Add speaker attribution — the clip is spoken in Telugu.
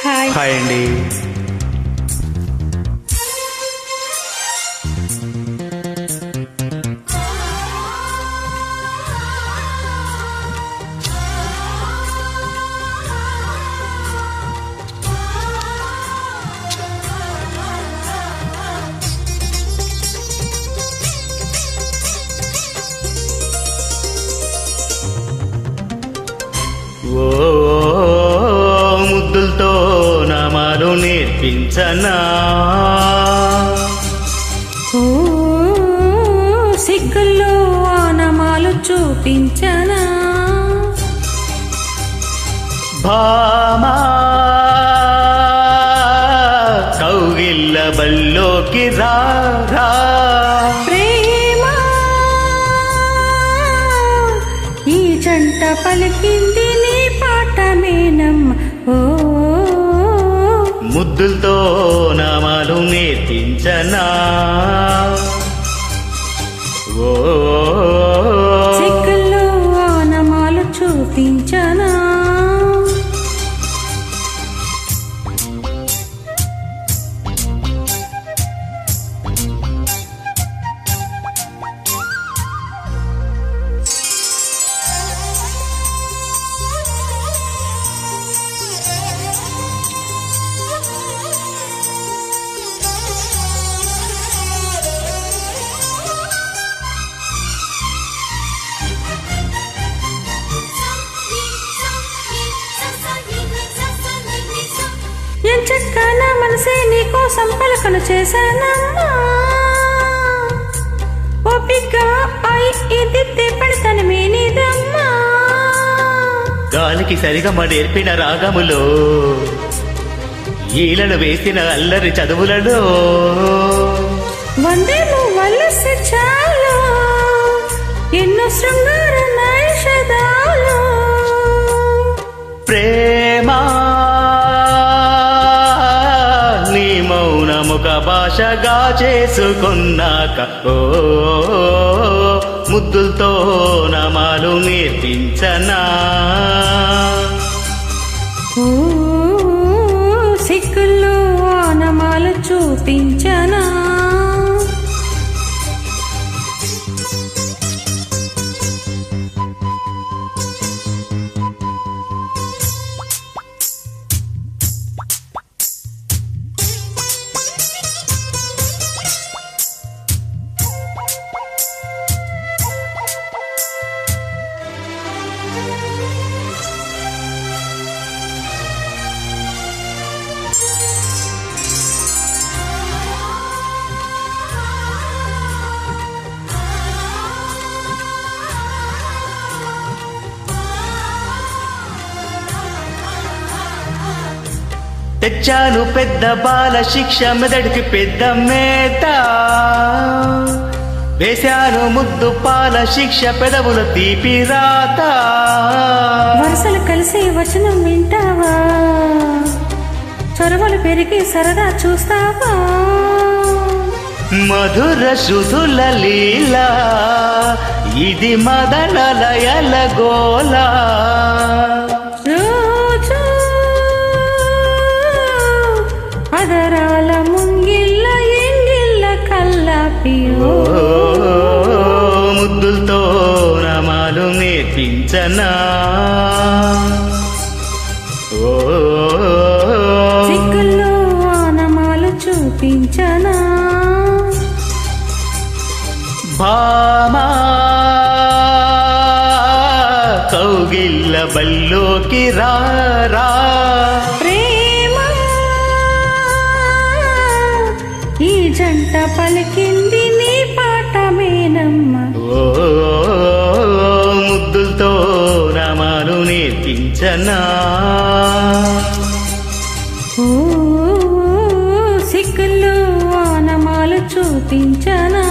Speaker 1: హాయ్
Speaker 2: హాయ్ అండి. ఓ ముద్దులతో నామాలు నేర్పించనా,
Speaker 1: ఓ సిగ్గుల్లో ఆనమాలు చూపించనా,
Speaker 2: భామా కౌగిళ్ళ బల్లోకి రా రా.
Speaker 1: ప్రేమ ఈ జంట పలికింది నీ పాటమేనమ్మ. ఓ
Speaker 2: ముద్దులతో నామాలు నేర్పించనా, ఓ
Speaker 1: సిగ్గుల్లో ఆనమాలు చూపించనా. ఎంచక్క నా మనసే నీకోసం పలకలు చేశానమ్మా. ఓపిగ్గా ఇది పెడతాను మీనిదమ్మా.
Speaker 2: గాలికి సరిగా నేర్పిన రాగములో, ఈలను వేసిన అల్లరి చదువులలో,
Speaker 1: వందేలు వలసి చాలు ఎన్నో శృంగార నైషధాలు.
Speaker 2: ప్రేమా నీ మౌనముఖ భాషగా చేసుకున్నాక, ఓ ముద్దులతో నామాలు నేర్పించనా,
Speaker 1: ఓ సిక్కుల్లో ఆనమాలు చూపించనా.
Speaker 2: తెచ్చాను పెద్ద బాల శిక్ష, మెదడికి పెద్ద మేత, వేశాను ముద్దు పాల శిక్ష, పెదవుల తీపి రాత.
Speaker 1: వరుసలు కలిసి వచనం వింటావా, చొరవలు పెరిగి సరదా చూస్తావా.
Speaker 2: మధుర శుధుల లీలా, ఇది మదనలయల గోలా.
Speaker 1: రోజు అదరాల ముంగిళ్ళ ఎంగిళ్ళ కల్లాపియో.
Speaker 2: ముద్దులతో నామాలు నేర్పించనా, ఓ
Speaker 1: సిగ్గుల్లో ఆనమాలు చూపించనా.
Speaker 2: భామా కౌగిళ్ళ బల్లోకి రా రా.
Speaker 1: ప్రేమ ఈ జంట పలికింది నీ పాటమేనమ్మ.
Speaker 2: ఓ ముద్దులతో నామాలు నేర్పించనా,
Speaker 1: ఓ సిగ్గుల్లో ఆనమాలు చూపించనా.